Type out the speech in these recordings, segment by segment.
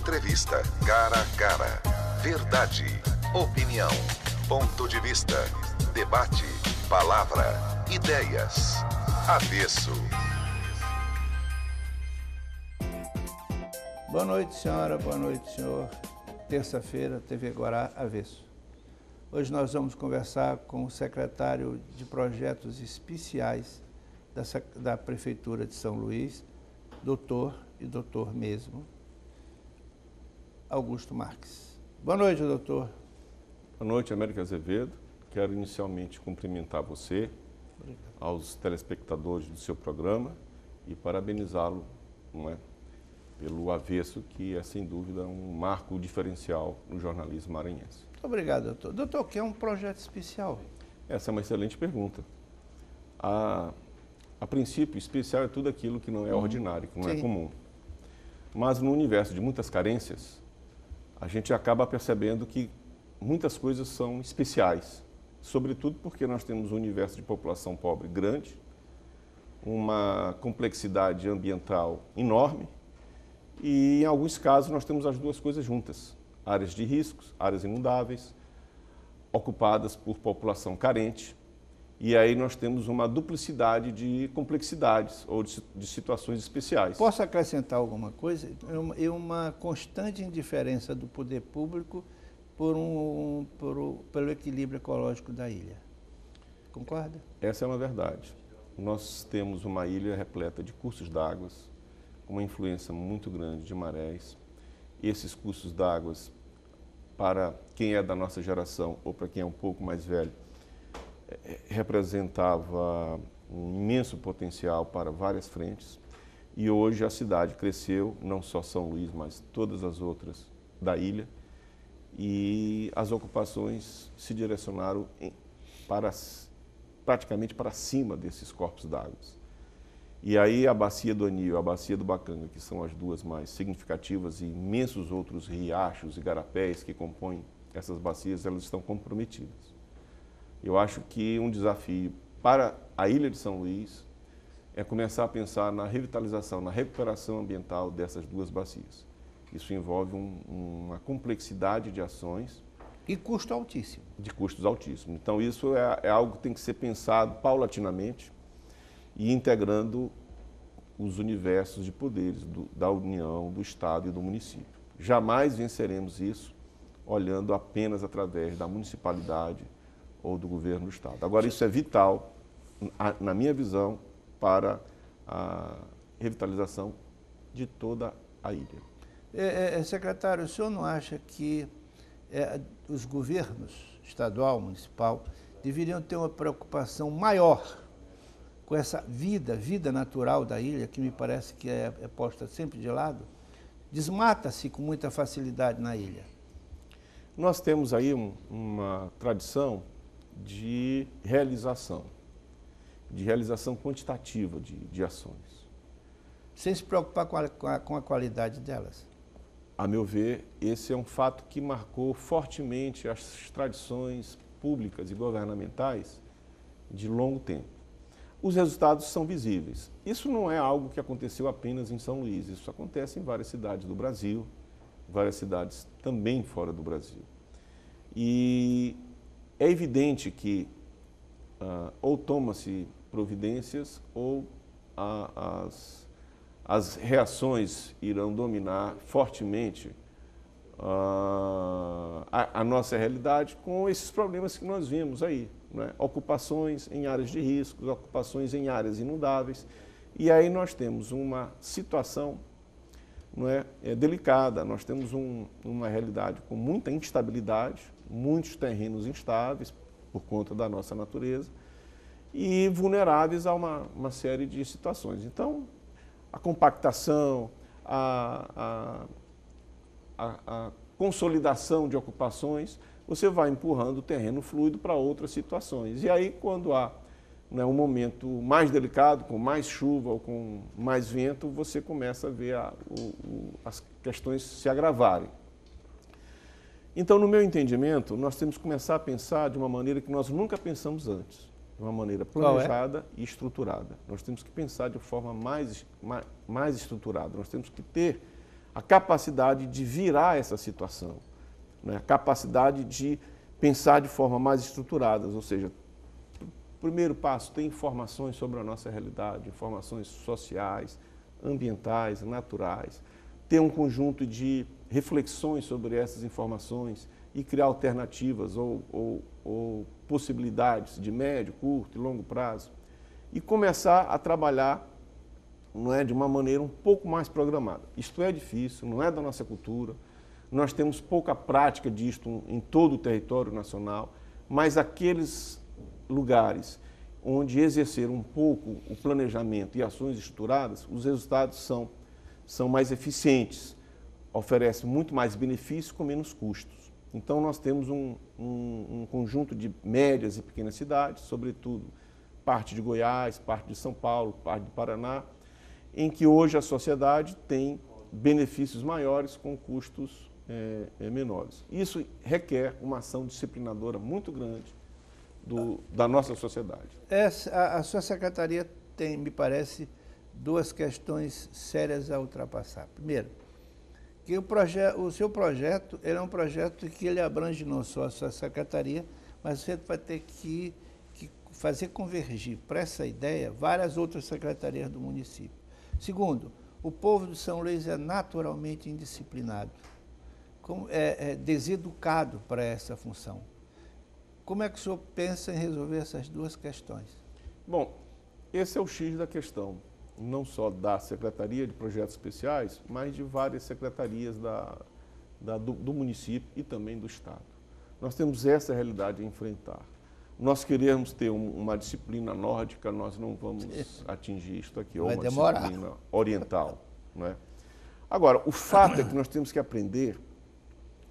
Entrevista cara a cara. Verdade, opinião, ponto de vista, debate, palavra, ideias. Avesso. Boa noite, senhora. Boa noite, senhor. Terça-feira, TV Guará, Avesso. Hoje nós vamos conversar com o secretário de Projetos Especiais da Prefeitura de São Luís, doutor mesmo, Augusto Marques. Boa noite, doutor. Boa noite, América Azevedo. Quero inicialmente cumprimentar você, aos telespectadores do seu programa e parabenizá-lo, pelo Avesso, que é sem dúvida um marco diferencial no jornalismo maranhense. Obrigado, doutor. Doutor, o que é um projeto especial? Essa é uma excelente pergunta. A princípio, especial é tudo aquilo que não é ordinário, que não é comum. Mas no universo de muitas carências, a gente acaba percebendo que muitas coisas são especiais, sobretudo porque nós temos um universo de população pobre grande, uma complexidade ambiental enorme e, em alguns casos, nós temos as duas coisas juntas. Áreas de riscos, áreas inundáveis, ocupadas por população carente, e aí nós temos uma duplicidade de complexidades ou de situações especiais. Posso acrescentar alguma coisa? É uma constante indiferença do poder público pelo equilíbrio ecológico da ilha. Concorda? Essa é uma verdade. Nós temos uma ilha repleta de cursos d'água, com uma influência muito grande de marés. Esses cursos d'água, para quem é da nossa geração ou para quem é um pouco mais velho, representava um imenso potencial para várias frentes. E hoje a cidade cresceu, não só São Luís, mas todas as outras da ilha. E as ocupações se direcionaram praticamente para cima desses corpos d'água. E aí a Bacia do Anil e a Bacia do Bacanga, que são as duas mais significativas, e imensos outros riachos e garapés que compõem essas bacias, elas estão comprometidas. Eu acho que um desafio para a ilha de São Luís é começar a pensar na revitalização, na recuperação ambiental dessas duas bacias. Isso envolve uma complexidade de ações. E custo altíssimo. De custos altíssimos. Então, isso é algo que tem que ser pensado paulatinamente e integrando os universos de poderes da União, do Estado e do município. Jamais venceremos isso olhando apenas através da municipalidade ou do governo do Estado. Agora, isso é vital, na minha visão, para a revitalização de toda a ilha. Secretário, o senhor não acha que os governos estadual, municipal, deveriam ter uma preocupação maior com essa vida natural da ilha, que me parece que é posta sempre de lado? Desmata-se com muita facilidade na ilha. Nós temos aí uma tradição de realização quantitativa de ações. Sem se preocupar com a qualidade delas? A meu ver, esse é um fato que marcou fortemente as tradições públicas e governamentais de longo tempo. Os resultados são visíveis. Isso não é algo que aconteceu apenas em São Luís, isso acontece em várias cidades do Brasil, várias cidades também fora do Brasil. E é evidente que ou toma-se providências ou as reações irão dominar fortemente a nossa realidade com esses problemas que nós vimos aí, né? Ocupações em áreas de risco, ocupações em áreas inundáveis, e aí nós temos uma situação, não é, delicada, nós temos uma realidade com muita instabilidade, muitos terrenos instáveis por conta da nossa natureza e vulneráveis a uma série de situações. Então, a compactação, a consolidação de ocupações, você vai empurrando o terreno fluido para outras situações. E aí, quando há um momento mais delicado, com mais chuva ou com mais vento, você começa a ver as questões se agravarem. Então, no meu entendimento, nós temos que começar a pensar de uma maneira que nós nunca pensamos antes, de uma maneira planejada e estruturada. Nós temos que pensar de forma mais estruturada, nós temos que ter a capacidade de virar essa situação, né? A capacidade de pensar de forma mais estruturada, ou seja, primeiro passo, ter informações sobre a nossa realidade, informações sociais, ambientais, naturais, ter um conjunto de reflexões sobre essas informações e criar alternativas ou possibilidades de médio, curto e longo prazo e começar a trabalhar, não é, de uma maneira um pouco mais programada. Isto é difícil, não é da nossa cultura, nós temos pouca prática disto em todo o território nacional, mas aqueles lugares onde exercer um pouco o planejamento e ações estruturadas, os resultados são mais eficientes, oferecem muito mais benefícios com menos custos. Então, nós temos um conjunto de médias e pequenas cidades, sobretudo parte de Goiás, parte de São Paulo, parte do Paraná, em que hoje a sociedade tem benefícios maiores com custos menores. Isso requer uma ação disciplinadora muito grande da nossa sociedade. A sua secretaria tem, me parece, duas questões sérias a ultrapassar. Primeiro, que o seu projeto ele é um projeto que ele abrange não só a sua secretaria, mas você vai ter que fazer convergir para essa ideia várias outras secretarias do município. Segundo, o povo de São Luís é naturalmente indisciplinado, é deseducado para essa função. Como é que o senhor pensa em resolver essas duas questões? Bom, esse é o X da questão, não só da Secretaria de Projetos Especiais, mas de várias secretarias do município e também do Estado. Nós temos essa realidade a enfrentar. Nós queremos ter uma disciplina nórdica, nós não vamos atingir isto aqui, ou uma disciplina oriental. Não é? Agora, o fato é que nós temos que aprender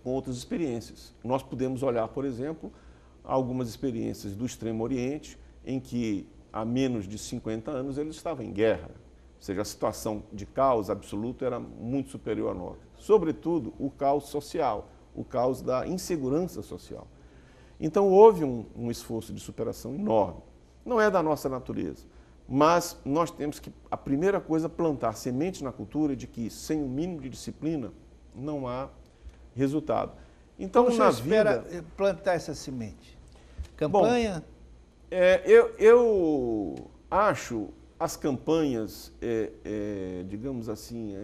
com outras experiências. Nós podemos olhar, por exemplo, algumas experiências do Extremo Oriente, em que há menos de 50 anos eles estavam em guerra. Ou seja, a situação de caos absoluto era muito superior à nossa. Sobretudo, o caos social, o caos da insegurança social. Então, houve um esforço de superação enorme. Não é da nossa natureza, mas nós temos que, a primeira coisa, plantar sementes na cultura de que, sem o mínimo de disciplina, não há resultado. Então, como você espera plantar essa semente? Campanha? Bom, eu acho as campanhas, digamos assim,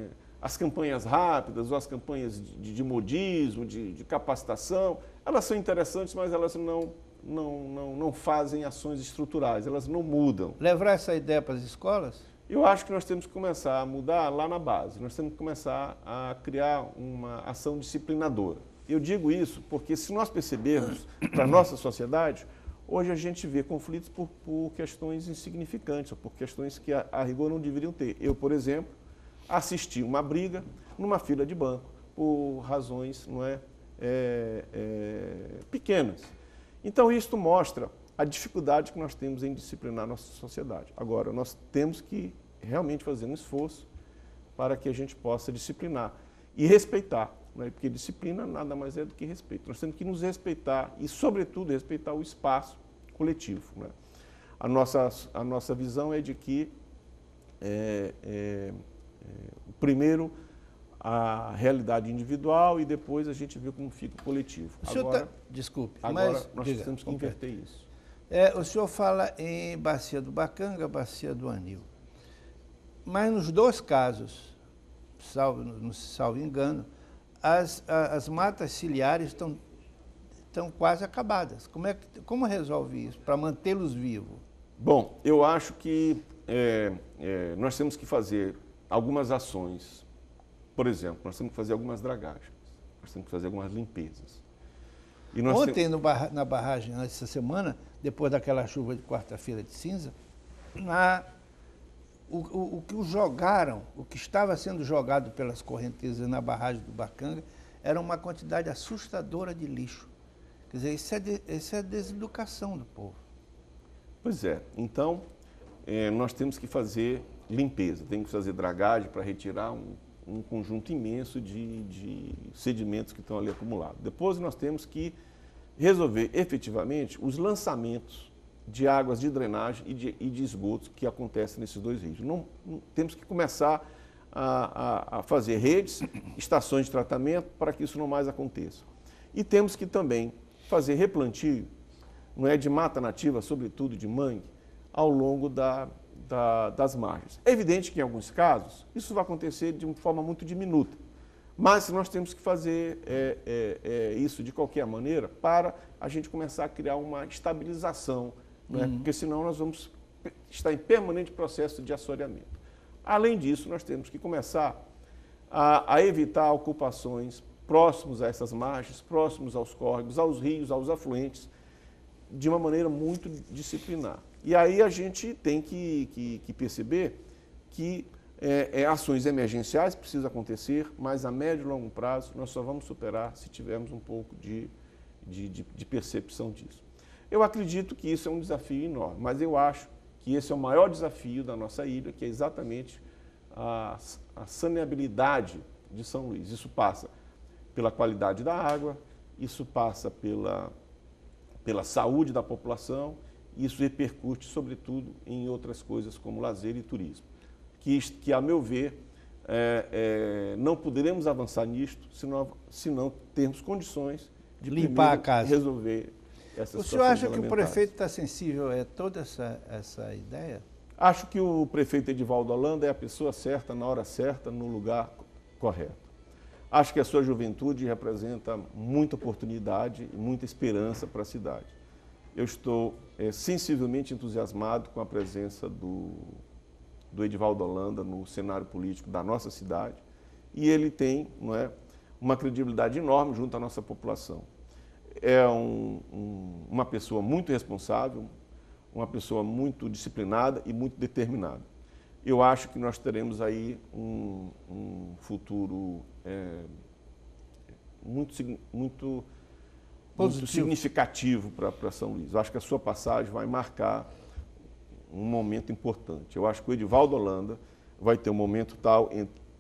as campanhas rápidas ou as campanhas de modismo, de capacitação, elas são interessantes, mas elas não fazem ações estruturais, elas não mudam. Levar essa ideia para as escolas? Eu acho que nós temos que começar a mudar lá na base, nós temos que começar a criar uma ação disciplinadora. Eu digo isso porque, se nós percebermos para a nossa sociedade, hoje a gente vê conflitos por questões insignificantes, ou por questões que a rigor não deveriam ter. Eu, por exemplo, assisti uma briga numa fila de banco, por razões pequenas. Então, isso mostra a dificuldade que nós temos em disciplinar a nossa sociedade. Agora, nós temos que realmente fazer um esforço para que a gente possa disciplinar e respeitar. Porque disciplina nada mais é do que respeito. Nós temos que nos respeitar e, sobretudo, respeitar o espaço coletivo. A nossa visão é de que, primeiro, a realidade individual e depois a gente vê como fica o coletivo. Desculpe, mas nós temos que inverter isso. O senhor fala em Bacia do Bacanga, Bacia do Anil. Mas nos dois casos, salvo engano, as matas ciliares estão quase acabadas. Como resolve isso para mantê-los vivos? Bom, eu acho que nós temos que fazer algumas ações. Por exemplo, nós temos que fazer algumas dragagens, nós temos que fazer algumas limpezas. Ontem, na barragem, essa semana, depois daquela chuva de quarta-feira de cinza, o que estava sendo jogado pelas correntezas na barragem do Bacanga era uma quantidade assustadora de lixo. Quer dizer, isso é deseducação do povo. Pois é. Então, nós temos que fazer limpeza, temos que fazer dragagem para retirar um conjunto imenso de sedimentos que estão ali acumulados. Depois nós temos que resolver efetivamente os lançamentos de águas de drenagem e de esgotos que acontecem nesses dois rios. Temos que começar a fazer redes, estações de tratamento, para que isso não mais aconteça. E temos que também fazer replantio, não é, de mata nativa, sobretudo de mangue, ao longo das margens. É evidente que, em alguns casos, isso vai acontecer de uma forma muito diminuta, mas nós temos que fazer isso de qualquer maneira para a gente começar a criar uma estabilização, não é? Porque senão nós vamos estar em permanente processo de assoreamento. Além disso, nós temos que começar a evitar ocupações próximos a essas margens, próximos aos córregos, aos rios, aos afluentes, de uma maneira muito disciplinar. E aí a gente tem que perceber que ações emergenciais precisam acontecer, mas a médio e longo prazo nós só vamos superar se tivermos um pouco de percepção disso. Eu acredito que isso é um desafio enorme, mas eu acho que esse é o maior desafio da nossa ilha, que é exatamente a saneabilidade de São Luís. Isso passa pela qualidade da água, isso passa pela saúde da população, e isso repercute, sobretudo, em outras coisas como lazer e turismo. Que a meu ver, não poderemos avançar nisto se não termos condições de limpar a casa, resolver essas situações. O senhor acha que o prefeito está sensível a toda essa ideia? Acho que o prefeito Edivaldo Holanda é a pessoa certa, na hora certa, no lugar correto. Acho que a sua juventude representa muita oportunidade e muita esperança para a cidade. Eu estou sensivelmente entusiasmado com a presença do Edivaldo Holanda no cenário político da nossa cidade, e ele tem, não é, uma credibilidade enorme junto à nossa população. É uma pessoa muito responsável, uma pessoa muito disciplinada e muito determinada. Eu acho que nós teremos aí um futuro muito significativo para São Luís. Eu acho que a sua passagem vai marcar um momento importante. Eu acho que o Edivaldo Holanda vai ter um momento tal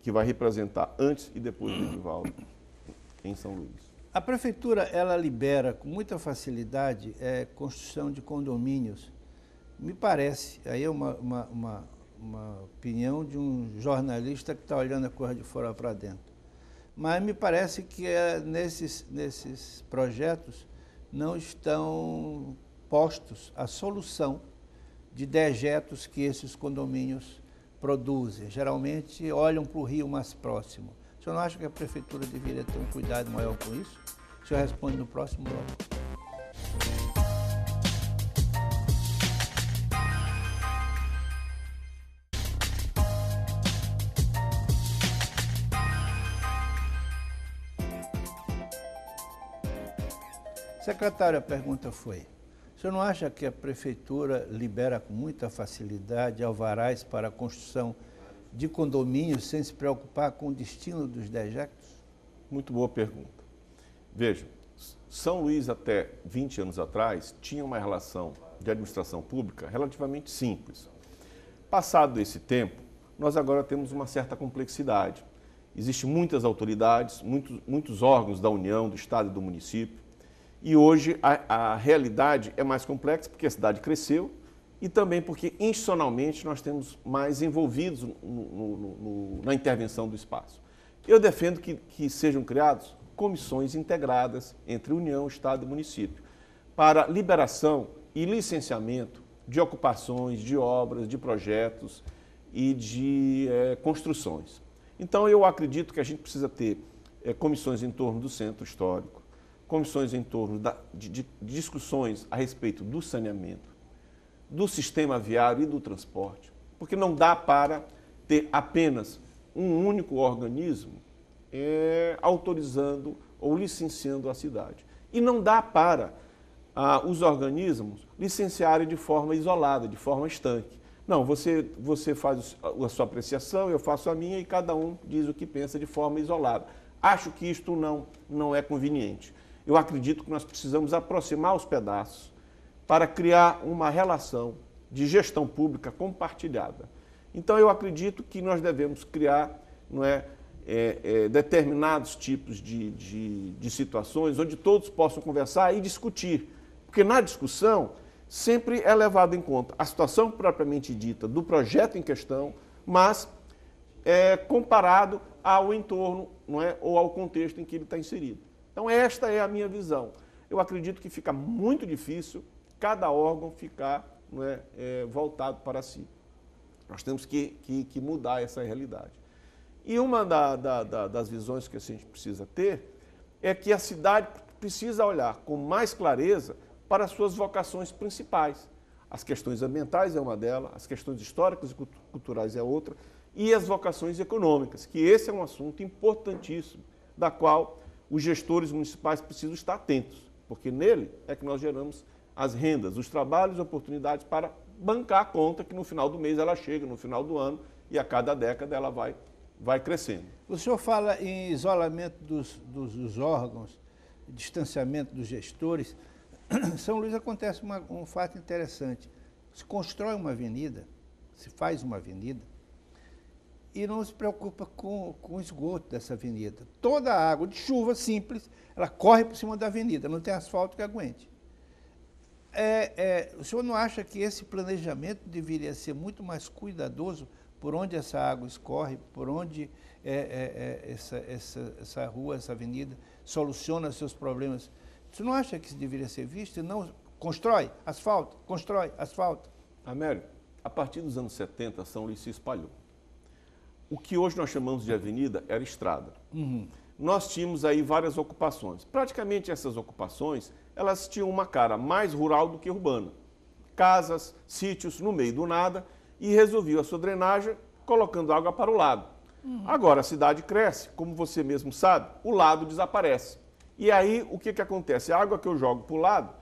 que vai representar antes e depois do Edivaldo em São Luís. A prefeitura, ela libera com muita facilidade construção de condomínios. Me parece, aí é uma opinião de um jornalista que está olhando a coisa de fora para dentro. Mas me parece que nesses projetos não estão postos a solução de dejetos que esses condomínios produzem. Geralmente olham para o rio mais próximo. O senhor não acha que a prefeitura deveria ter um cuidado maior com isso? O senhor responde no próximo bloco. Secretário, a pergunta foi: o senhor não acha que a prefeitura libera com muita facilidade alvarás para a construção de condomínios sem se preocupar com o destino dos dejetos? Muito boa pergunta. Veja, São Luís até 20 anos atrás tinha uma relação de administração pública relativamente simples. Passado esse tempo, nós agora temos uma certa complexidade. Existem muitas autoridades, muitos órgãos da União, do Estado e do município, e hoje a realidade é mais complexa porque a cidade cresceu e também porque institucionalmente nós temos mais envolvidos na intervenção do espaço. Eu defendo que sejam criadas comissões integradas entre União, Estado e município para liberação e licenciamento de ocupações, de obras, de projetos e de construções. Então eu acredito que a gente precisa ter comissões em torno do centro histórico, comissões em torno de discussões a respeito do saneamento, do sistema viário e do transporte, porque não dá para ter apenas um único organismo autorizando ou licenciando a cidade. E não dá para os organismos licenciarem de forma isolada, de forma estanque. Não, você faz a sua apreciação, eu faço a minha e cada um diz o que pensa de forma isolada. Acho que isto não é conveniente. Eu acredito que nós precisamos aproximar os pedaços para criar uma relação de gestão pública compartilhada. Então, eu acredito que nós devemos criar determinados tipos de situações onde todos possam conversar e discutir. Porque na discussão sempre é levado em conta a situação propriamente dita do projeto em questão, mas comparado ao entorno, não é? Ou ao contexto em que ele está inserido. Então, esta é a minha visão. Eu acredito que fica muito difícil cada órgão ficar, não é, voltado para si. Nós temos que mudar essa realidade. E uma das visões que a gente precisa ter é que a cidade precisa olhar com mais clareza para as suas vocações principais. As questões ambientais é uma delas, as questões históricas e culturais é outra, e as vocações econômicas, que esse é um assunto importantíssimo, da qual os gestores municipais precisam estar atentos, porque nele é que nós geramos as rendas, os trabalhos e oportunidades para bancar a conta que no final do mês ela chega, no final do ano, e a cada década ela vai crescendo. O senhor fala em isolamento dos órgãos, distanciamento dos gestores. Em São Luís acontece um fato interessante. Se constrói uma avenida, se faz uma avenida, e não se preocupa com o esgoto dessa avenida. Toda a água de chuva simples, ela corre por cima da avenida, não tem asfalto que aguente. O senhor não acha que esse planejamento deveria ser muito mais cuidadoso por onde essa água escorre, por onde essa rua, essa avenida soluciona seus problemas? Você não acha que isso deveria ser visto? Não constrói asfalto, constrói asfalto. Américo, a partir dos anos 70, São Luís se espalhou. O que hoje nós chamamos de avenida era estrada. Uhum. Nós tínhamos aí várias ocupações. Praticamente essas ocupações, elas tinham uma cara mais rural do que urbana. Casas, sítios no meio do nada, e resolviam a sua drenagem colocando água para o lado. Uhum. Agora a cidade cresce, como você mesmo sabe, o lado desaparece. E aí o que acontece? A água que eu jogo para o lado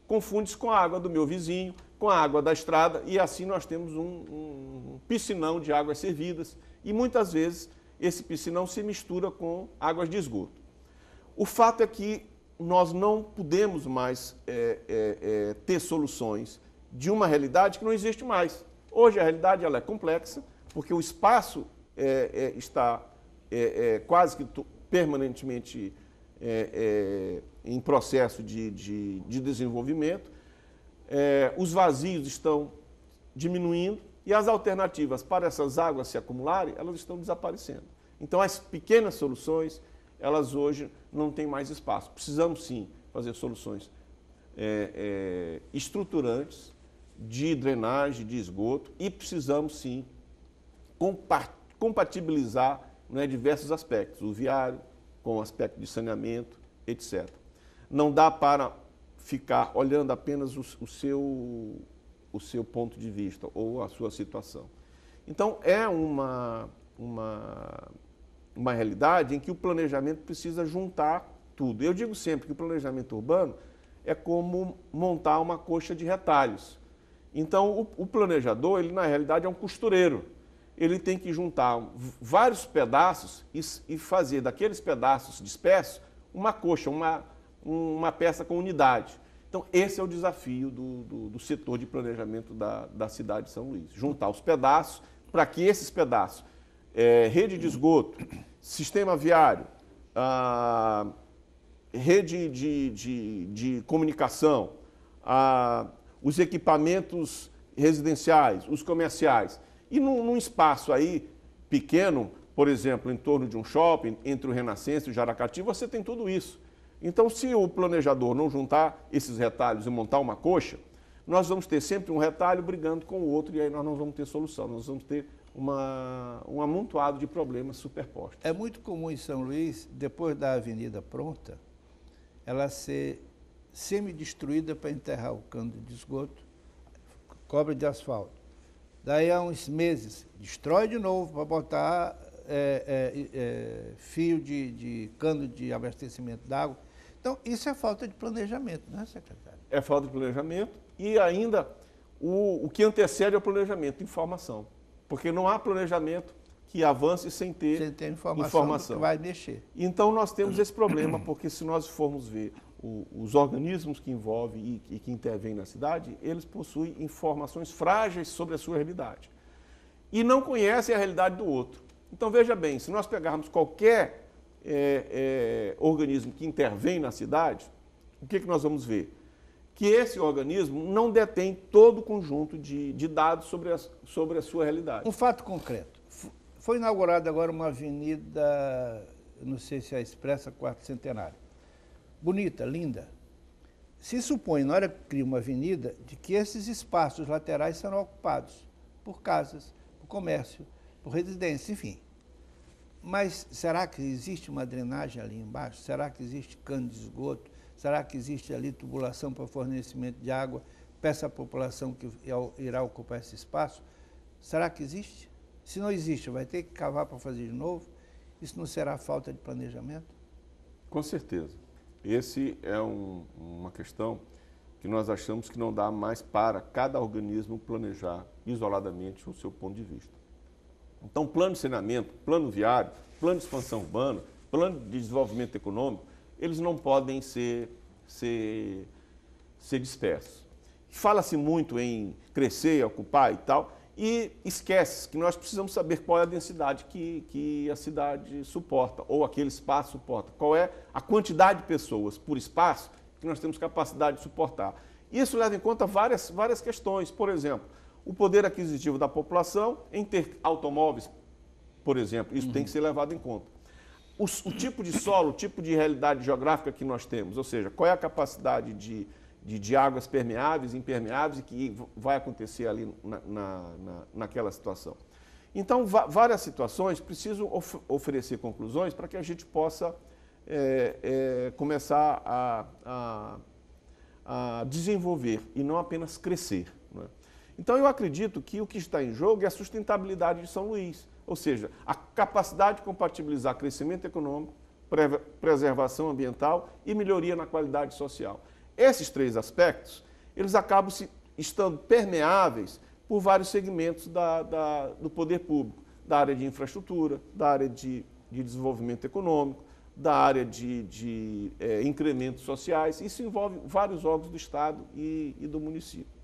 confunde-se com a água do meu vizinho, com a água da estrada, e assim nós temos um piscinão de águas servidas, e muitas vezes esse piscinão se mistura com águas de esgoto. O fato é que nós não podemos mais ter soluções de uma realidade que não existe mais. Hoje a realidade ela é complexa, porque o espaço está quase que permanentemente em processo de desenvolvimento, os vazios estão diminuindo e as alternativas para essas águas se acumularem, elas estão desaparecendo. Então as pequenas soluções, elas hoje não têm mais espaço. Precisamos sim fazer soluções estruturantes, de drenagem, de esgoto, e precisamos sim compatibilizar, né, diversos aspectos, o viário com o aspecto de saneamento, etc. Não dá para ficar olhando apenas o seu ponto de vista ou a sua situação. Então, é uma realidade em que o planejamento precisa juntar tudo. Eu digo sempre que o planejamento urbano é como montar uma coxa de retalhos. Então, o planejador, ele na realidade é um costureiro. Ele tem que juntar vários pedaços e fazer daqueles pedaços dispersos uma coxa, uma peça com unidade. Então, esse é o desafio do setor de planejamento da cidade de São Luís. Juntar os pedaços para que esses pedaços, rede de esgoto, sistema viário, rede de comunicação, os equipamentos residenciais, os comerciais. E num espaço aí pequeno, por exemplo, em torno de um shopping, entre o Renascença e o Jaracati, você tem tudo isso. Então, se o planejador não juntar esses retalhos e montar uma coxa, nós vamos ter sempre um retalho brigando com o outro e aí nós não vamos ter solução, nós vamos ter um amontoado de problemas superpostos. É muito comum em São Luís, depois da avenida pronta, ela ser semi-destruída para enterrar o cano de esgoto, cobre de asfalto. Daí, há uns meses, destrói de novo para botar fio de cano de abastecimento d'água. Então, isso é falta de planejamento, não é, secretário? É falta de planejamento e ainda o que antecede ao planejamento, informação. Porque não há planejamento que avance sem ter informação. Que vai mexer. Então, nós temos esse problema, porque se nós formos ver os organismos que envolvem e que intervêm na cidade, eles possuem informações frágeis sobre a sua realidade. E não conhecem a realidade do outro. Então, veja bem, se nós pegarmos qualquer organismo que intervém na cidade, o que nós vamos ver? Que esse organismo não detém todo o conjunto de dados sobre a sua realidade. Um fato concreto. Foi inaugurada agora uma avenida, não sei se é a Expressa Quarto Centenário. Bonita, linda. Se supõe, na hora que cria uma avenida, de que esses espaços laterais serão ocupados por casas, por comércio, por residência, enfim. Mas será que existe uma drenagem ali embaixo? Será que existe cano de esgoto? Será que existe ali tubulação para fornecimento de água para essa população que irá ocupar esse espaço? Será que existe? Se não existe, vai ter que cavar para fazer de novo? Isso não será falta de planejamento? Com certeza. Esse é uma questão que nós achamos que não dá mais para cada organismo planejar isoladamente o seu ponto de vista. Então, plano de saneamento, plano viário, plano de expansão urbana, plano de desenvolvimento econômico, eles não podem ser dispersos. Fala-se muito em crescer, ocupar e tal, e esquece que nós precisamos saber qual é a densidade que a cidade suporta, ou aquele espaço suporta. Qual é a quantidade de pessoas por espaço que nós temos capacidade de suportar. Isso leva em conta várias questões. Por exemplo, o poder aquisitivo da população em ter automóveis, por exemplo, isso tem que ser levado em conta. O tipo de solo, o tipo de realidade geográfica que nós temos, ou seja, qual é a capacidade de águas permeáveis, impermeáveis e que vai acontecer ali naquela situação. Então, várias situações precisam oferecer conclusões para que a gente possa começar a desenvolver e não apenas crescer, não é? Então, eu acredito que o que está em jogo é a sustentabilidade de São Luís, ou seja, a capacidade de compatibilizar crescimento econômico, preservação ambiental e melhoria na qualidade social. Esses três aspectos, eles acabam estando permeáveis por vários segmentos do poder público, da área de infraestrutura, da área de desenvolvimento econômico, da área de incrementos sociais. Isso envolve vários órgãos do Estado e do município.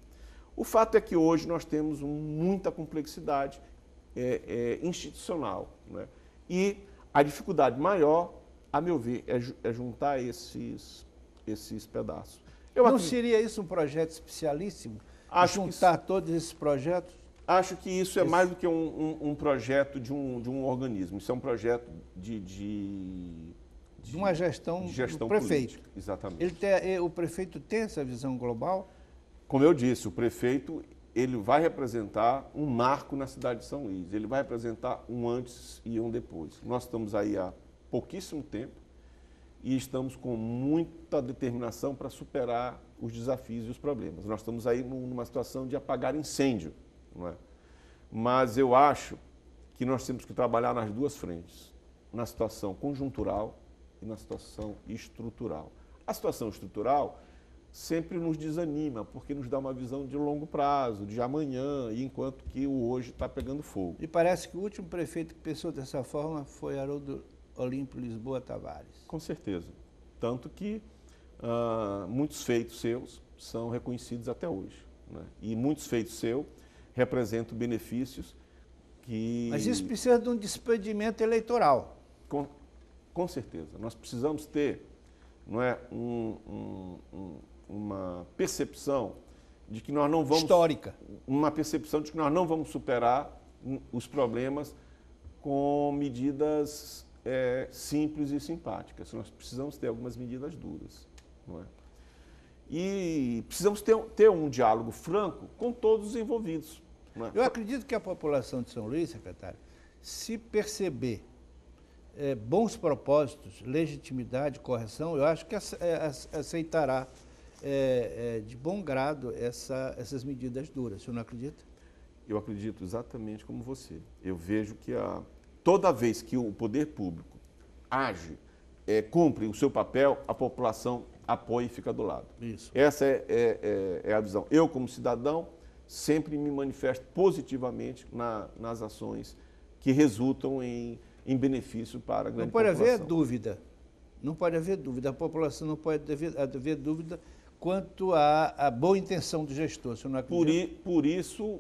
O fato é que hoje nós temos muita complexidade institucional, né? E a dificuldade maior, a meu ver, é juntar esses pedaços. Não seria isso um projeto especialíssimo? Juntar todos esses projetos? Acho que isso é mais do que um projeto de um organismo. Isso é um projeto de uma gestão do prefeito. Política, exatamente. O prefeito tem essa visão global? Como eu disse, o prefeito ele vai representar um marco na cidade de São Luís. Ele vai representar um antes e um depois. Nós estamos aí há pouquíssimo tempo e estamos com muita determinação para superar os desafios e os problemas. Nós estamos aí numa situação de apagar incêndio, não é? Mas eu acho que nós temos que trabalhar nas duas frentes, na situação conjuntural e na situação estrutural. A situação estrutural sempre nos desanima, porque nos dá uma visão de longo prazo, de amanhã, enquanto que o hoje está pegando fogo. E parece que o último prefeito que pensou dessa forma foi Haroldo Olímpio Lisboa Tavares. Com certeza. Tanto que muitos feitos seus são reconhecidos até hoje, né? E muitos feitos seus representam benefícios que... Mas isso precisa de um despedimento eleitoral. Com certeza. Nós precisamos ter, não é, uma percepção de que nós não vamos... Histórica. Uma percepção de que nós não vamos superar os problemas com medidas simples e simpáticas. Nós precisamos ter algumas medidas duras, não é? E precisamos ter um diálogo franco com todos os envolvidos, não é? Eu acredito que a população de São Luís, secretário, se perceber bons propósitos, legitimidade, correção, eu acho que aceitará de bom grado essas medidas duras. O senhor não acredita? Eu acredito exatamente como você. Eu vejo que toda vez que o poder público age, cumpre o seu papel, a população apoia e fica do lado. Isso. Essa é a visão. Eu, como cidadão, sempre me manifesto positivamente nas ações que resultam em benefício para a grande população. Não pode haver dúvida. Não pode haver dúvida. A população não pode haver dúvida quanto à boa intenção do gestor. O senhor não acredita? Por isso,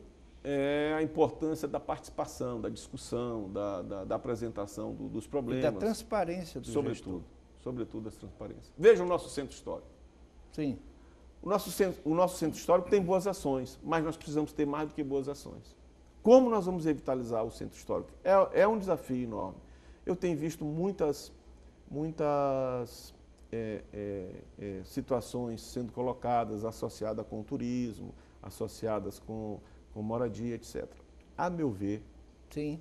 a importância da participação, da discussão, da apresentação dos problemas. E da transparência do gestor. Sobretudo, a transparência. Veja o nosso centro histórico. Sim. O nosso centro histórico tem boas ações, mas nós precisamos ter mais do que boas ações. Como nós vamos revitalizar o centro histórico? É um desafio enorme. Eu tenho visto muitas situações sendo colocadas associadas com o turismo, associadas com moradia, etc. A meu ver, Sim.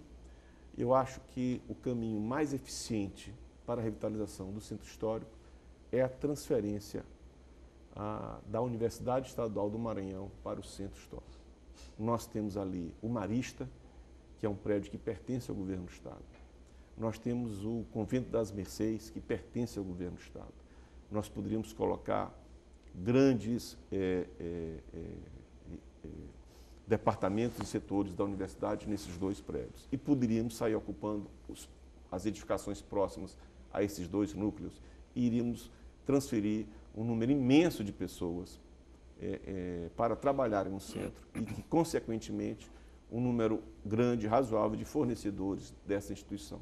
eu acho que o caminho mais eficiente para a revitalização do centro histórico é a transferência da Universidade Estadual do Maranhão para o centro histórico. Nós temos ali o Marista, que é um prédio que pertence ao governo do Estado. Nós temos o Convento das Mercês, que pertence ao governo do Estado. Nós poderíamos colocar grandes departamentos e setores da universidade nesses dois prédios. E poderíamos sair ocupando as edificações próximas a esses dois núcleos e iríamos transferir um número imenso de pessoas para trabalharem no centro e que, consequentemente, um número grande, razoável de fornecedores dessa instituição.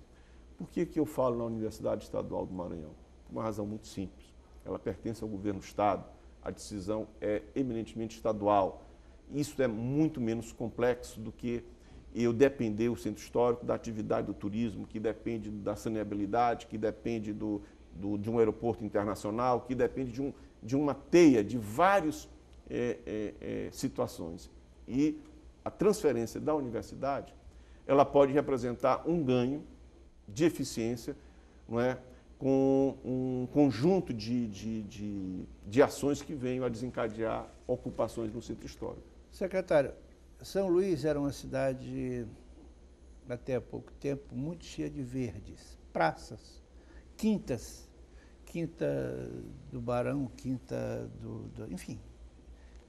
Por que eu falo na Universidade Estadual do Maranhão? Por uma razão muito simples. Ela pertence ao governo do Estado, a decisão é eminentemente estadual. Isso é muito menos complexo do que eu depender o centro histórico da atividade do turismo, que depende da saneabilidade, que depende de um aeroporto internacional, que depende de uma teia de várias situações. E a transferência da universidade, ela pode representar um ganho de eficiência, não é, com um conjunto de ações que venham a desencadear ocupações no centro histórico. Secretário, São Luís era uma cidade, até há pouco tempo, muito cheia de verdes, praças, quintas, Quinta do Barão, Quinta enfim,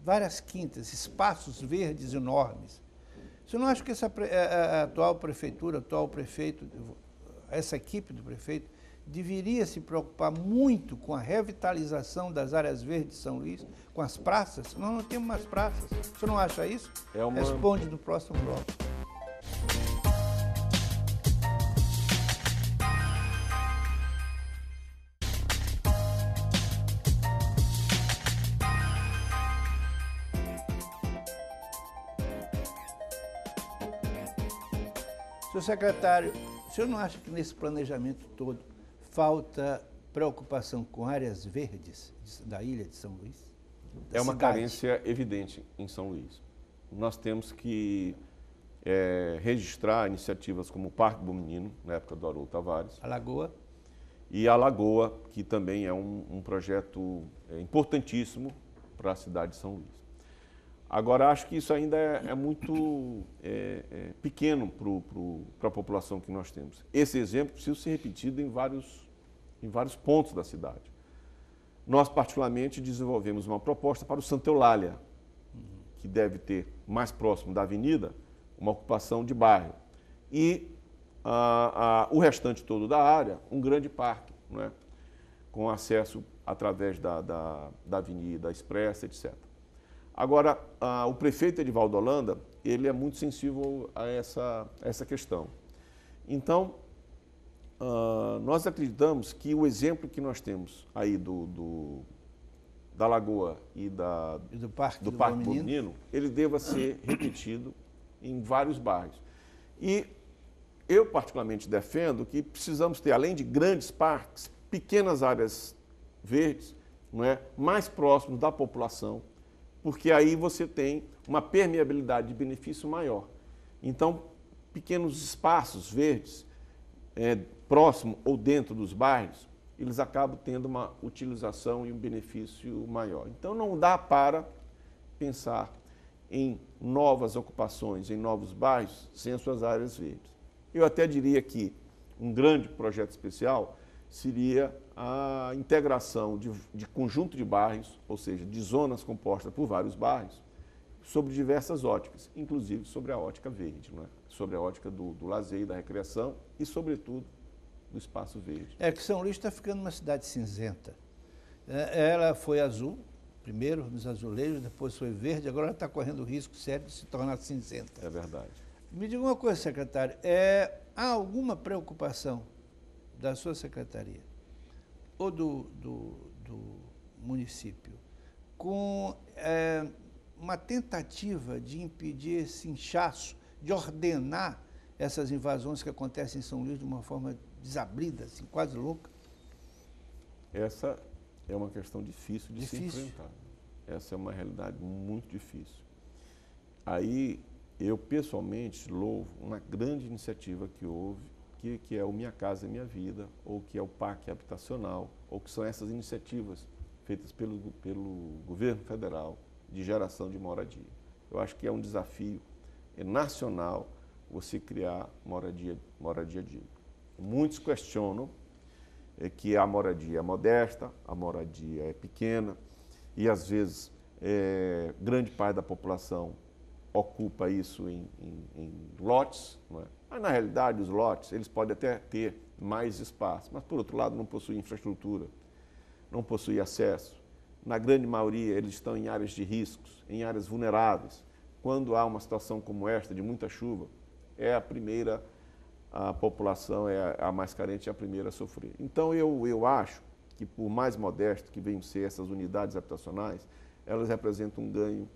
várias quintas, espaços verdes enormes. Você não acha que a atual prefeitura, atual prefeito, essa equipe do prefeito, deveria se preocupar muito com a revitalização das áreas verdes de São Luís, com as praças? Nós não temos mais praças. Você não acha isso? Responde no próximo bloco. Senhor secretário, o senhor não acha que nesse planejamento todo falta preocupação com áreas verdes da ilha de São Luís? É uma carência evidente em São Luís. Nós temos que registrar iniciativas como o Parque Bom Menino, na época do Haroldo Tavares. A Lagoa. E a Lagoa, que também é um projeto importantíssimo para a cidade de São Luís. Agora, acho que isso ainda é muito pequeno para a população que nós temos. Esse exemplo precisa ser repetido em vários pontos da cidade. Nós, particularmente, desenvolvemos uma proposta para o Santa Eulália, que deve ter, mais próximo da avenida, uma ocupação de bairro. E o restante todo da área, um grande parque, não é? Com acesso através da avenida expressa, etc. Agora, o prefeito Edivaldo Holanda, ele é muito sensível a essa questão. Então, nós acreditamos que o exemplo que nós temos aí da Lagoa e do Parque Bom Menino, ele deva ser repetido em vários bairros. E eu, particularmente, defendo que precisamos ter, além de grandes parques, pequenas áreas verdes, não é, mais próximos da população, porque aí você tem uma permeabilidade de benefício maior. Então, pequenos espaços verdes, próximo ou dentro dos bairros, eles acabam tendo uma utilização e um benefício maior. Então, não dá para pensar em novas ocupações, em novos bairros, sem as suas áreas verdes. Eu até diria que um grande projeto especial seria a integração de conjunto de bairros, ou seja, de zonas compostas por vários bairros, sobre diversas óticas, inclusive sobre a ótica verde, não é? Sobre a ótica do lazer e da recreação e, sobretudo, do espaço verde. É que São Luís está ficando uma cidade cinzenta. Ela foi azul, primeiro nos azulejos, depois foi verde, agora ela está correndo o risco sério de se tornar cinzenta. É verdade. Me diga uma coisa, secretário, há alguma preocupação da sua secretaria ou do município com uma tentativa de impedir esse inchaço de ordenar essas invasões que acontecem em São Luís de uma forma desabrida, assim, quase louca? Essa é uma questão difícil de se enfrentar. Essa é uma realidade muito difícil. Aí, eu pessoalmente louvo uma grande iniciativa que houve, que é o Minha Casa Minha Vida, ou que é o PAC Habitacional, ou que são essas iniciativas feitas pelo governo federal de geração de moradia. Eu acho que é um desafio nacional você criar moradia digna. Muitos questionam que a moradia é modesta, a moradia é pequena, e às vezes grande parte da população ocupa isso em lotes, não é? Mas na realidade os lotes eles podem até ter mais espaço, mas por outro lado não possuem infraestrutura, não possuem acesso. Na grande maioria eles estão em áreas de riscos, em áreas vulneráveis. Quando há uma situação como esta de muita chuva, a população é a mais carente, é a primeira a sofrer. Então eu acho que por mais modesto que venham ser essas unidades habitacionais, elas representam um ganho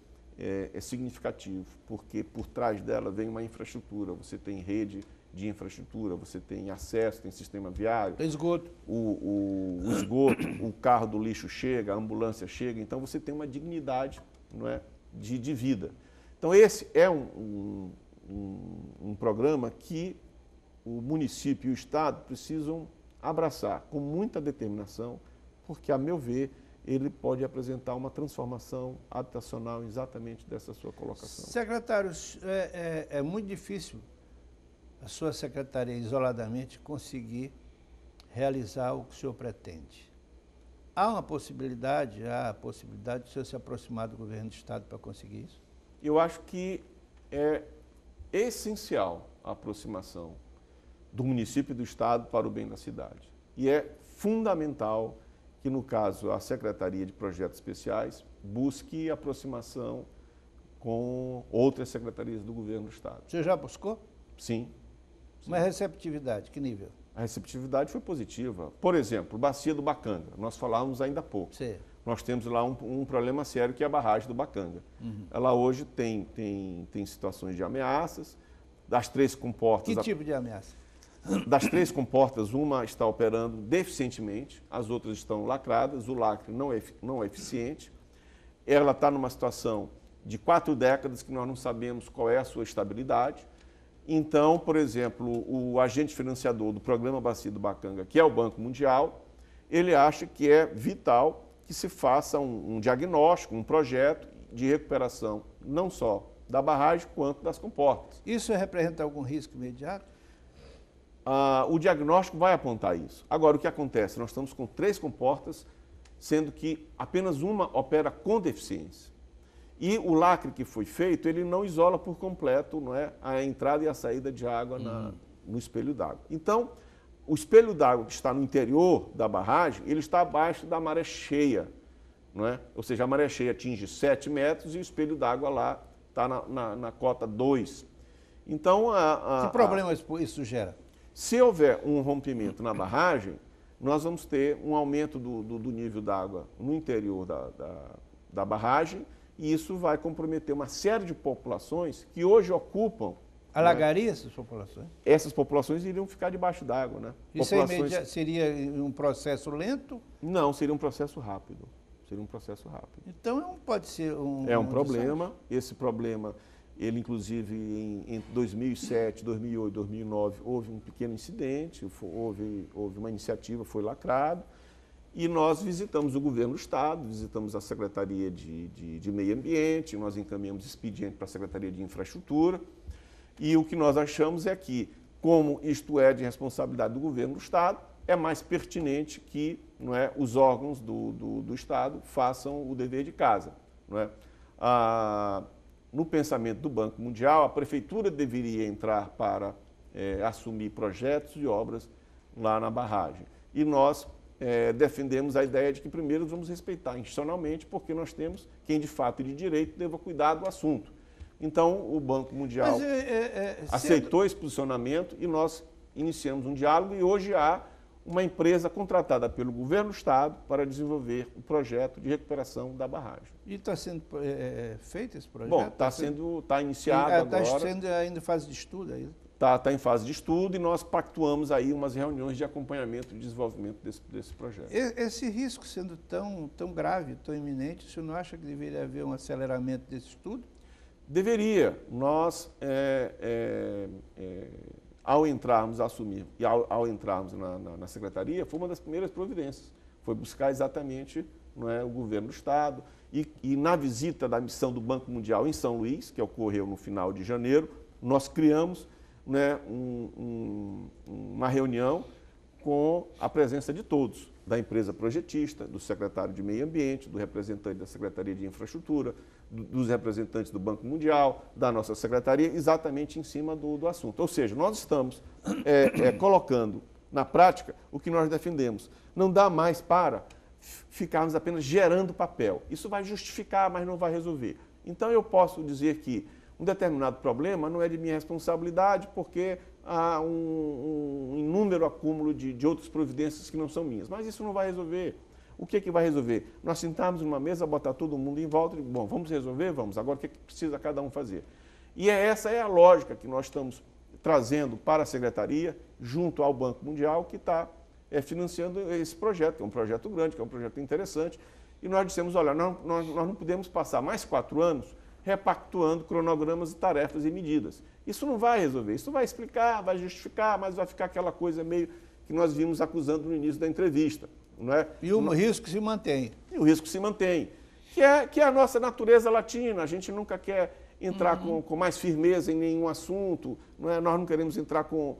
significativo, porque por trás dela vem uma infraestrutura, você tem rede de infraestrutura, você tem acesso, tem sistema viário. Tem esgoto. O esgoto, o carro do lixo chega, a ambulância chega, então você tem uma dignidade, não é, de vida. Então esse é um programa que o município e o Estado precisam abraçar com muita determinação, porque, a meu ver, ele pode apresentar uma transformação habitacional exatamente dessa sua colocação. Secretário, é muito difícil a sua secretaria, isoladamente, conseguir realizar o que o senhor pretende. Há a possibilidade do senhor se aproximar do governo do Estado para conseguir isso? Eu acho que é essencial a aproximação do município e do Estado para o bem da cidade. E é fundamental que, no caso, a Secretaria de Projetos Especiais busque aproximação com outras secretarias do governo do Estado. Você já buscou? Sim. Uma receptividade, que nível? A receptividade foi positiva. Por exemplo, Bacia do Bacanga, nós falávamos ainda há pouco. Sim. Nós temos lá um problema sério que é a barragem do Bacanga. Uhum. Ela hoje tem situações de ameaças, das 3 comportas... Que tipo de ameaça? Das 3 comportas, uma está operando deficientemente, as outras estão lacradas, o lacre não é eficiente. Ela está numa situação de 4 décadas que nós não sabemos qual é a sua estabilidade. Então, por exemplo, o agente financiador do programa Bacia do Bacanga, que é o Banco Mundial, ele acha que é vital que se faça um diagnóstico, um projeto de recuperação, não só da barragem, quanto das comportas. Isso representa algum risco imediato? O diagnóstico vai apontar isso. Agora, o que acontece? Nós estamos com 3 comportas, sendo que apenas uma opera com deficiência. E o lacre que foi feito, ele não isola por completo, não é, a entrada e a saída de água no espelho d'água. Então, o espelho d'água que está no interior da barragem, ele está abaixo da maré cheia, não é? Ou seja, a maré cheia atinge 7 metros e o espelho d'água lá está na cota 2. Então, que problema isso gera? Se houver um rompimento na barragem, nós vamos ter um aumento do nível d'água no interior da barragem, e isso vai comprometer uma série de populações que hoje ocupam... Alagaria essas populações? Essas populações iriam ficar debaixo d'água, né? Isso seria um processo lento? Não, seria um processo rápido. Seria um processo rápido. Então não pode ser um... É um problema. Esse problema, ele inclusive em 2007, 2008, 2009, houve um pequeno incidente, houve uma iniciativa, foi lacrado. E nós visitamos o governo do Estado, visitamos a Secretaria de Meio Ambiente, nós encaminhamos expediente para a Secretaria de Infraestrutura, e o que nós achamos é que, como isto é de responsabilidade do governo do Estado, é mais pertinente que, não é, os órgãos do Estado façam o dever de casa. Não é? No pensamento do Banco Mundial, a Prefeitura deveria entrar para assumir projetos e obras lá na barragem. E nós defendemos a ideia de que primeiro vamos respeitar institucionalmente, porque nós temos quem de fato e de direito deva cuidar do assunto. Então, o Banco Mundial aceitou esse posicionamento e nós iniciamos um diálogo, e hoje há uma empresa contratada pelo governo do estado para desenvolver o projeto de recuperação da barragem. E está sendo feito esse projeto? Bom, está iniciado agora. Está sendo ainda em fase de estudo ainda? Está em fase de estudo e nós pactuamos aí umas reuniões de acompanhamento e desenvolvimento desse projeto. Esse risco sendo tão grave, tão iminente, o senhor não acha que deveria haver um aceleramento desse estudo? Deveria. Nós, ao entrarmos ao entrarmos na secretaria, foi uma das primeiras providências. Foi buscar exatamente, não é, o governo do estado e na visita da missão do Banco Mundial em São Luís, que ocorreu no final de janeiro, nós criamos, né, uma reunião com a presença de todos, da empresa projetista, do secretário de Meio Ambiente, do representante da Secretaria de Infraestrutura, dos representantes do Banco Mundial, da nossa secretaria, exatamente em cima do assunto. Ou seja, nós estamos colocando na prática o que nós defendemos. Não dá mais para ficarmos apenas gerando papel. Isso vai justificar, mas não vai resolver. Então eu posso dizer que um determinado problema não é de minha responsabilidade porque há um inúmero acúmulo de outras providências que não são minhas. Mas isso não vai resolver. O que é que vai resolver? Nós sentarmos numa mesa, botar todo mundo em volta e, bom, vamos resolver? Vamos. Agora, o que é que precisa cada um fazer? E essa é a lógica que nós estamos trazendo para a Secretaria, junto ao Banco Mundial, que está financiando esse projeto, que é um projeto grande, que é um projeto interessante. E nós dissemos, olha, nós não podemos passar mais 4 anos repactuando cronogramas e tarefas e medidas. Isso não vai resolver, isso vai explicar, vai justificar, mas vai ficar aquela coisa meio que nós vimos acusando no início da entrevista. Não é? E o risco se mantém. E o risco se mantém, que é a nossa natureza latina, a gente nunca quer entrar com mais firmeza em nenhum assunto, não é? Nós não queremos entrar com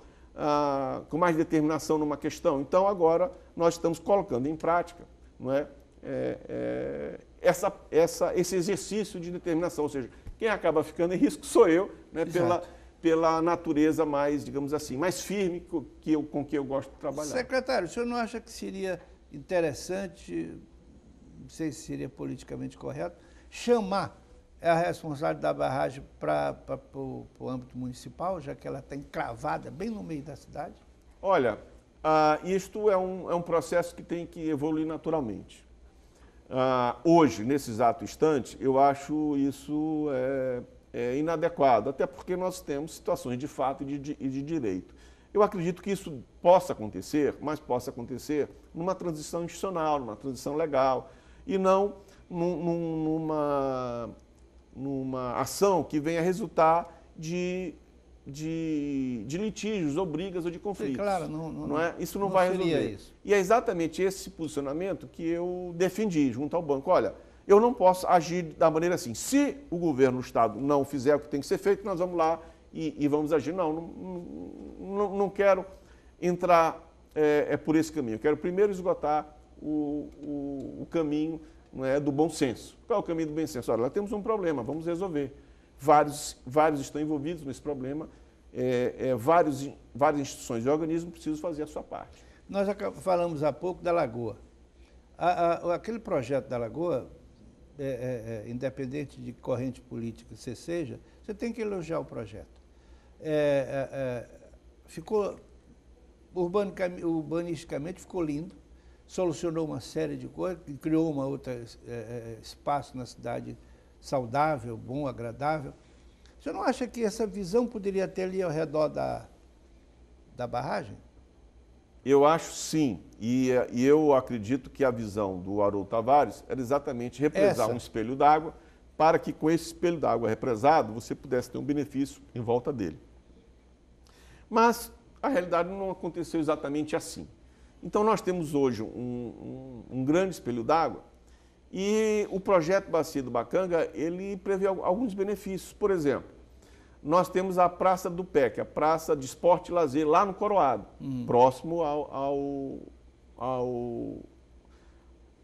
mais determinação numa questão. Então, agora, nós estamos colocando em prática, não é? Esse exercício de determinação, ou seja, quem acaba ficando em risco sou eu, né, pela natureza mais, digamos assim, mais firme com que eu gosto de trabalhar. Secretário, o senhor não acha que seria interessante, não sei se seria politicamente correto, chamar a responsabilidade da barragem para o âmbito municipal, já que ela está encravada bem no meio da cidade? Olha, isto é um processo que tem que evoluir naturalmente. Hoje, nesse exato instante, eu acho isso inadequado, até porque nós temos situações de fato e de direito. Eu acredito que isso possa acontecer, mas possa acontecer numa transição institucional, numa transição legal, e não numa ação que venha resultar de litígios, ou brigas, ou de conflitos. Sim, claro, não é? Isso não vai resolver. Isso. E é exatamente esse posicionamento que eu defendi junto ao banco. Olha, eu não posso agir da maneira assim. Se o governo do Estado não fizer o que tem que ser feito, nós vamos lá e vamos agir. Não quero entrar por esse caminho. Eu quero primeiro esgotar o caminho, não é, do bom senso. Qual é o caminho do bom senso? Olha, lá temos um problema, vamos resolver. Vários estão envolvidos nesse problema, várias instituições e organismos precisam fazer a sua parte. Nós falamos há pouco da Lagoa. Aquele projeto da Lagoa, independente de corrente política que você seja, você tem que elogiar o projeto. Ficou, urbanisticamente ficou lindo, solucionou uma série de coisas, criou uma outra espaço na cidade saudável, bom, agradável. Você não acha que essa visão poderia ter ali ao redor da barragem? Eu acho sim, e eu acredito que a visão do Haroldo Tavares era exatamente represar um espelho d'água, para que com esse espelho d'água represado você pudesse ter um benefício em volta dele. Mas a realidade não aconteceu exatamente assim. Então nós temos hoje um grande espelho d'água e o projeto Bacia do Bacanga, ele prevê alguns benefícios. Por exemplo, nós temos a Praça do PEC, a Praça de Esporte e Lazer, lá no Coroado, próximo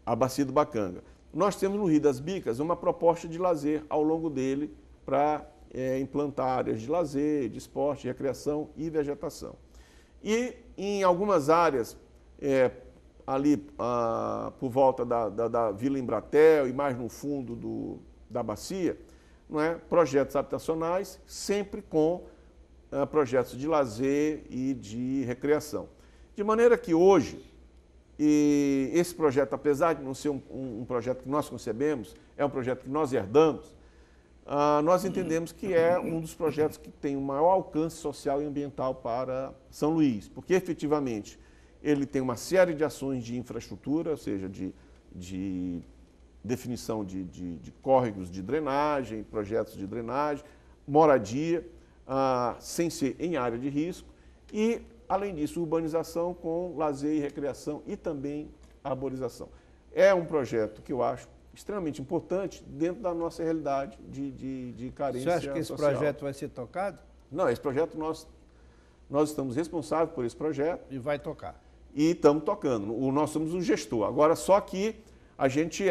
à Bacia do Bacanga. Nós temos no Rio das Bicas uma proposta de lazer ao longo dele para implantar áreas de lazer, de esporte, recreação e vegetação. E em algumas áreas, ali por volta da Vila Embratel e mais no fundo da bacia, não é? Projetos habitacionais, sempre com projetos de lazer e de recreação. De maneira que hoje, esse projeto, apesar de não ser um projeto que nós concebemos, é um projeto que nós herdamos, nós entendemos que é um dos projetos que tem o maior alcance social e ambiental para São Luís, porque efetivamente ele tem uma série de ações de infraestrutura, ou seja, de definição de córregos de drenagem, projetos de drenagem, moradia, sem ser em área de risco, e, além disso, urbanização com lazer e recreação e também arborização. É um projeto que eu acho extremamente importante dentro da nossa realidade de carência social. Você acha que esse projeto vai ser tocado? Não, esse projeto nós estamos responsáveis por esse projeto. E vai tocar. E estamos tocando. Nós somos o gestor. Agora, só que a gente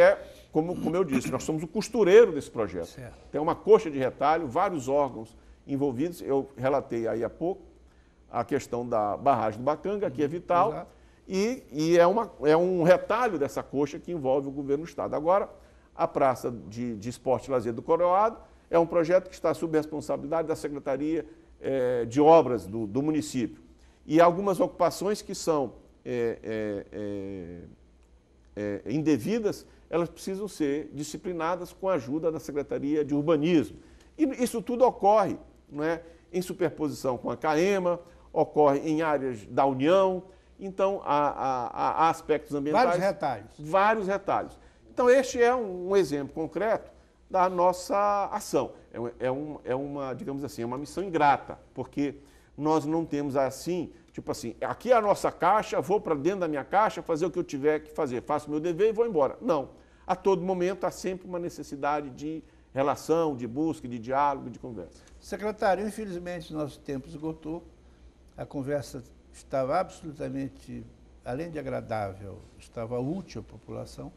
como eu disse, nós somos o costureiro desse projeto. Certo. Tem uma coxa de retalho, vários órgãos envolvidos. Eu relatei aí há pouco a questão da barragem do Bacanga, que é vital. Exato. E é um retalho dessa coxa que envolve o governo do Estado. Agora, a Praça de Esporte e Lazer do Coroado é um projeto que está sob responsabilidade da Secretaria de Obras do município. E algumas ocupações que são indevidas, elas precisam ser disciplinadas com a ajuda da Secretaria de Urbanismo. E isso tudo ocorre, não é, em superposição com a CAEMA, ocorre em áreas da União. Então, há aspectos ambientais. Vários retalhos. Vários retalhos. Então, este é um exemplo concreto da nossa ação. Digamos assim, é uma missão ingrata, porque nós não temos assim, tipo assim, aqui é a nossa caixa, vou para dentro da minha caixa fazer o que eu tiver que fazer, faço o meu dever e vou embora. Não. A todo momento há sempre uma necessidade de relação, de busca, de diálogo, de conversa. Secretário, infelizmente nosso tempo esgotou, a conversa estava absolutamente, além de agradável, estava útil à população.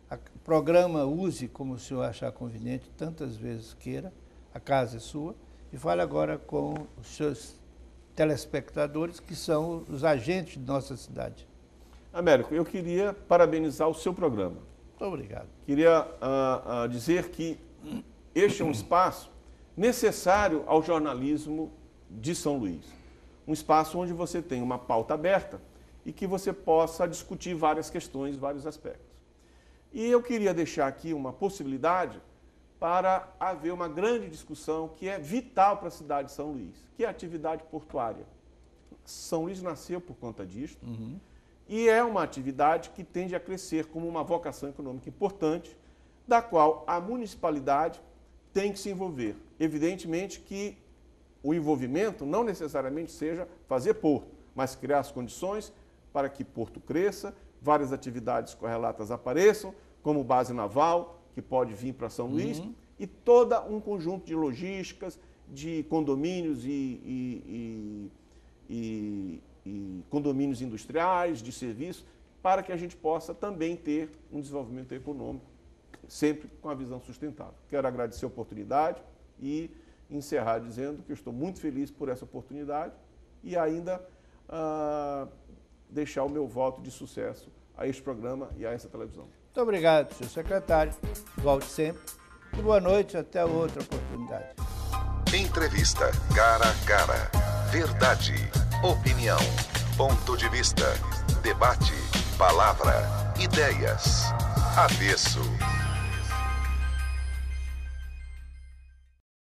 O programa use como o senhor achar conveniente, tantas vezes queira, a casa é sua, e fale agora com os seus telespectadores, que são os agentes de nossa cidade. Américo, eu queria parabenizar o seu programa. Muito obrigado. Queria dizer que este é um espaço necessário ao jornalismo de São Luís. Um espaço onde você tem uma pauta aberta e que você possa discutir várias questões, vários aspectos. E eu queria deixar aqui uma possibilidade para haver uma grande discussão que é vital para a cidade de São Luís, que é a atividade portuária. São Luís nasceu por conta disso e é uma atividade que tende a crescer como uma vocação econômica importante, da qual a municipalidade tem que se envolver. Evidentemente que o envolvimento não necessariamente seja fazer porto, mas criar as condições para que porto cresça, várias atividades correlatas apareçam, como base naval, que pode vir para São Luís, e todo um conjunto de logísticas, de condomínios e condomínios industriais, de serviços, para que a gente possa também ter um desenvolvimento econômico, sempre com a visão sustentável. Quero agradecer a oportunidade e encerrar dizendo que eu estou muito feliz por essa oportunidade e ainda deixar o meu voto de sucesso a este programa e a essa televisão. Muito obrigado, senhor secretário. Volte sempre. E boa noite, até outra oportunidade. Entrevista cara a cara. Verdade, opinião, ponto de vista, debate, palavra, ideias. Avesso.